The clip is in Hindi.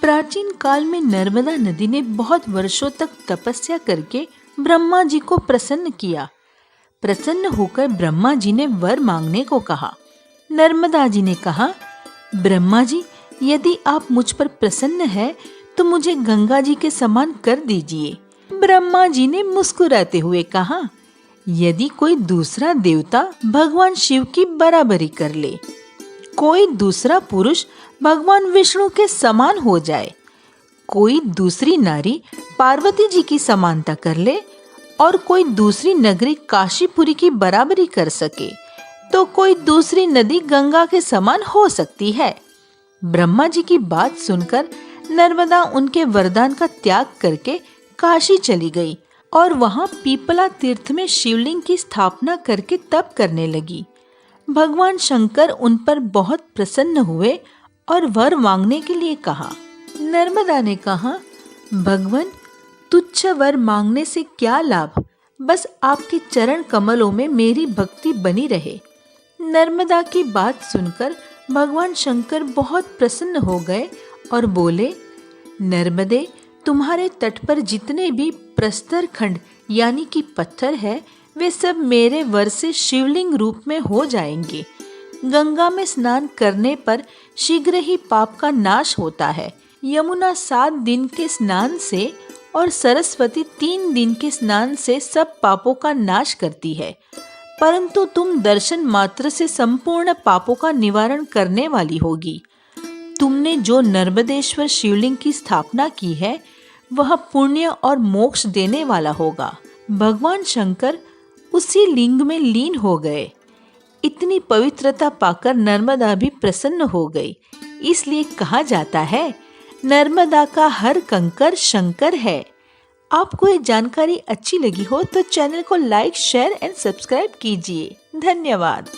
प्राचीन काल में नर्मदा नदी ने बहुत वर्षों तक तपस्या करके ब्रह्मा जी को प्रसन्न किया। प्रसन्न होकर ब्रह्मा जी ने वर मांगने को कहा। नर्मदा जी ने कहा, ब्रह्मा जी, यदि आप मुझ पर प्रसन्न हैं तो मुझे गंगा जी के समान कर दीजिए। ब्रह्मा जी ने मुस्कुराते हुए कहा, यदि कोई दूसरा देवता भगवान शिव की बराबरी कर ले, कोई दूसरा पुरुष भगवान विष्णु के समान हो जाए, कोई दूसरी नारी पार्वती जी की समानता कर ले और कोई दूसरी नगरी काशीपुरी की बराबरी कर सके, तो कोई दूसरी नदी गंगा के समान हो सकती है। ब्रह्मा जी की बात सुनकर नर्मदा उनके वरदान का त्याग करके काशी चली गई और वहां पीपला तीर्थ में शिवलिंग की स्थापना करके तप करने लगी। भगवान शंकर उन पर बहुत प्रसन्न हुए और वर मांगने के लिए कहा। नर्मदा ने कहा, भगवान, तुच्छ वर मांगने से क्या लाभ, बस आपके चरण कमलों में मेरी भक्ति बनी रहे। नर्मदा की बात सुनकर भगवान शंकर बहुत प्रसन्न हो गए और बोले, नर्मदे, तुम्हारे तट पर जितने भी प्रस्तर खंड यानी कि पत्थर है, वे सब मेरे वर से शिवलिंग रूप में हो जाएंगे। गंगा में स्नान करने पर शीघ्र ही पाप का नाश होता है। यमुना 7 दिन के स्नान से और सरस्वती 3 दिन के स्नान से सब पापों का नाश करती है, परंतु तुम दर्शन मात्र से संपूर्ण पापों का निवारण करने वाली होगी। तुमने जो नर्मदेश्वर शिवलिंग की स्थापना की है, वह पुण्य और मोक्ष देने वाला होगा। भगवान शंकर उसी लिंग में लीन हो गए। इतनी पवित्रता पाकर नर्मदा भी प्रसन्न हो गई। इसलिए कहा जाता है, नर्मदा का हर कंकर शंकर है। आपको ये जानकारी अच्छी लगी हो तो चैनल को लाइक, शेयर एंड सब्सक्राइब कीजिए। धन्यवाद।